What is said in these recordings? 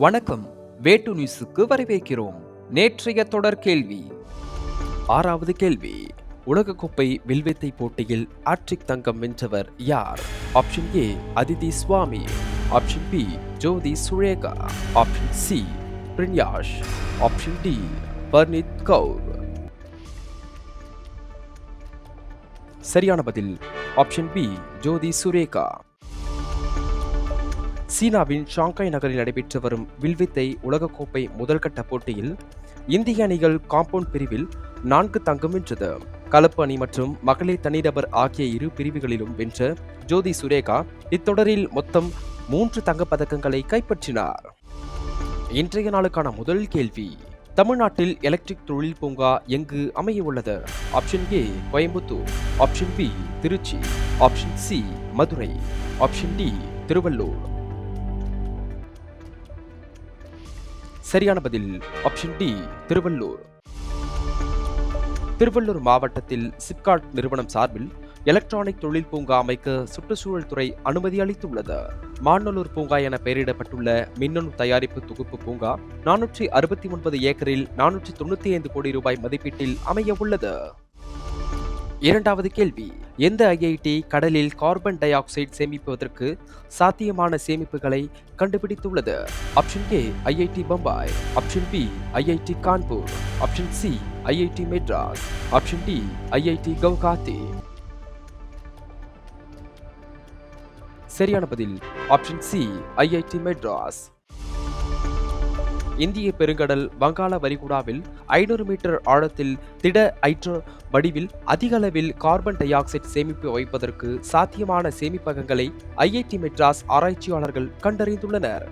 வணக்கம். வேட்டு நியூஸுக்கு வரவேற்கிறோம். நேற்றைய தொடர் கேள்வி. 6வது கேள்வி. உலகக்கோப்பை வில்வித்தை போட்டியில் ஹாட்ரிக் தங்கம் வென்றவர் யார்? Option A Aditi Swami, option B Jyothi Surekha, option C பிரின்யாஷ், ஆப்ஷன் டி பர்னீத் கவுர். சரியான பதில் ஆப்ஷன் பி ஜோதி சுரேகா. சீனாவின் ஷாங்காய் நகரில் நடைபெற்று வரும் வில்வித்தை உலகக்கோப்பை முதல்கட்ட போட்டியில் இந்திய அணிகள் காம்பவுண்ட் பிரிவில் 4 தங்கம் வென்றது. கலப்பு அணி மற்றும் மகளிர் தனிநபர் ஆகிய இரு பிரிவுகளிலும் வென்ற ஜோதி சுரேகா இத்தொடரில் மொத்தம் 3 தங்கப்பதக்கங்களை கைப்பற்றினார். இன்றைய நாளுக்கான முதல் கேள்வி. தமிழ்நாட்டில் எலக்ட்ரிக் தொழில் பூங்கா எங்கு அமைய உள்ளது? Option A Coimbatore, option B Trichy, option C Madurai, option D Tiruvallur. சரியான பதில் ஆப்ஷன் டி திருவள்ளூர். திருவள்ளூர் மாவட்டத்தில் சிப்காட் நிறுவனம் சார்பில் எலக்ட்ரானிக் தொழில் பூங்கா அமைக்க சுற்றுச்சூழல் துறை அனுமதி அளித்துள்ளது. மாநல்லூர் பூங்கா என பெயரிடப்பட்டுள்ள மின்னணு தயாரிப்பு தொகுப்பு பூங்கா 469 ஏக்கரில் 495 கோடி ரூபாய் மதிப்பீட்டில் அமைய உள்ளது. இரண்டாவது கேள்வி. எந்த ஐஐடி கடலில் கார்பன் டை ஆக்சைடு சேமிப்பதற்கு சாத்தியமான சேமிப்புகளை கண்டுபிடித்துள்ளது? Option A IIT Bombay, option B IIT Kanpur, option C IIT Madras, option D IIT Guwahati. சரியான பதில் ஆப்ஷன் சி ஐஐடி மெட்ராஸ். இந்திய பெருங்கடல் வங்காள விரிகுடாவில் 500 மீட்டர் ஆழத்தில் திட ஹைட்ரோ வடிவில் அதிக அளவில் கார்பன் டை ஆக்சைடு சேமிப்பு வைப்பதற்கு சாத்தியமான சேமிப்பகங்களை ஐஐடி மெட்ராஸ் ஆராய்ச்சியாளர்கள் கண்டறிந்துள்ளனர்.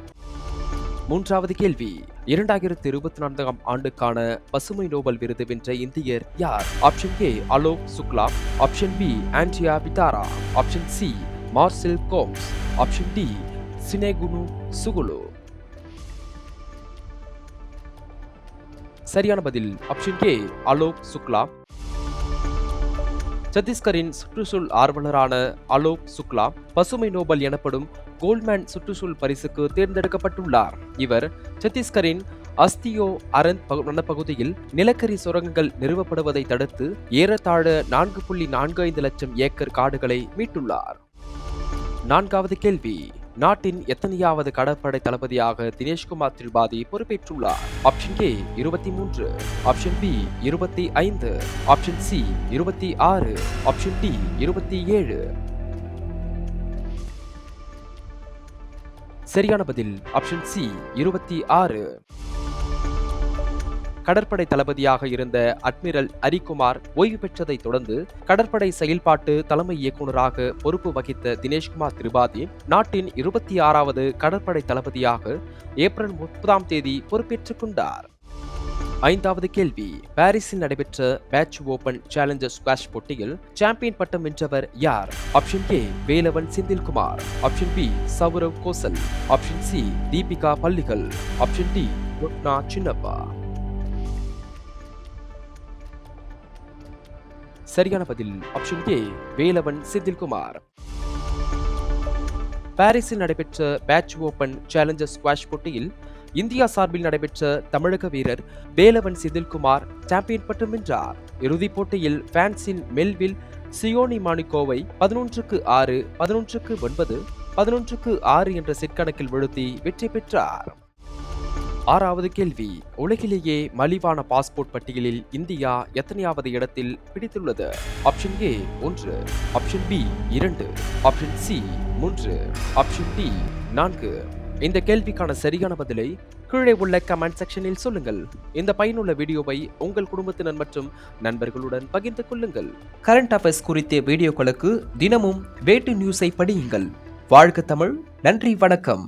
மூன்றாவது கேள்வி. 2024 ஆண்டுக்கான பசுமை நோபல் விருது வென்ற இந்தியர் யார்? Option A Alok Shukla, option B Andrea Vitara, option C Marcel Gomes, option D சினேகுனு சுகுலு. சரியான பதில் ஆப்ஷன் ஏ அலோக் சுக்லா. சத்தீஸ்கரின் சுற்றுச்சூழல் ஆர்வலரான அலோக் சுக்லா பசுமை நோபல் எனப்படும் கோல்ட்மேன் சுற்றுச்சூழல் பரிசுக்கு தேர்ந்தெடுக்கப்பட்டுள்ளார். இவர் சத்தீஸ்கரின் அஸ்தியோ அரந்த் வனப்பகுதியில் நிலக்கரி சுரங்கங்கள் நிறுவப்படுவதை தடுத்து ஏறத்தாழ 4.45 லட்சம் ஏக்கர் காடுகளை மீட்டுள்ளார். நான்காவது கேள்வி. நாட்டின் எத்தனையாவது கடற்படை தளபதியாக தினேஷ்குமார் திரிபாதி பொறுப்பேற்றுள்ளார்? Option A 23, option B 25, option C 26, option D 27. சரியான பதில் ஆப்ஷன் சி 26. கடற்படை தளபதியாக இருந்த அட்மிரல் ஹரிகுமார் ஓய்வு பெற்றதை தொடர்ந்து கடற்படை செயல்பாட்டு தலைமை இயக்குநராக பொறுப்பு வகித்த தினேஷ்குமார் திரிபாதி நாட்டின் 26வது கடற்படை தளபதியாக ஏப்ரல் 30ஆம் தேதி பொறுப்பேற்றுக் கொண்டார். ஐந்தாவது கேள்வி. பாரிஸில் நடைபெற்ற பேட்ச் ஓபன் சேலஞ்சர் ஸ்குவாஷ் போட்டியில் சாம்பியன் பட்டம் வென்றவர் யார்? Option A Velavan Senthilkumar, option B Saurav Ghosal, option C Dipika Pallikal, option D Rukna Chinappa. சரியான பதில் ஆப்ஷன் ஏ வேலவன் செந்தில்குமார். பாரிஸில் நடைபெற்ற பேட்ச் ஓபன் சேலஞ்சர் ஸ்குவாஷ் போட்டியில் இந்தியா சார்பில் நடைபெற்ற தமிழக வீரர் வேலவன் செந்தில்குமார் சாம்பியன் பட்டம் வென்றார். இறுதிப் போட்டியில் பிரான்சின் மெல்வில் சியோனி மானிகோவை 11-6, 11-9, 11-6 என்ற செட் கணக்கில் வீழ்த்தி வெற்றி பெற்றார். ஆறாவது கேள்வி. உலகிலேயே மலிவான பாஸ்போர்ட் பட்டியலில் இந்தியா எத்தனையாவது இடத்தில் பிடித்துள்ளது? Option A 1, option B 2, option C 3, option D 4. இந்த கேள்விக்கான சரியான பதிலை கீழே உள்ள கமெண்ட் செக்ஷனில் சொல்லுங்கள். இந்த பயனுள்ள வீடியோவை உங்கள் குடும்பத்தினர் மற்றும் நண்பர்களுடன் பகிர்ந்து கொள்ளுங்கள். கரண்ட் அஃபேர்ஸ் குறித்த வீடியோக்களுக்கு தினமும் வேட்டு நியூஸை படியுங்கள். வாழ்க தமிழ். நன்றி, வணக்கம்.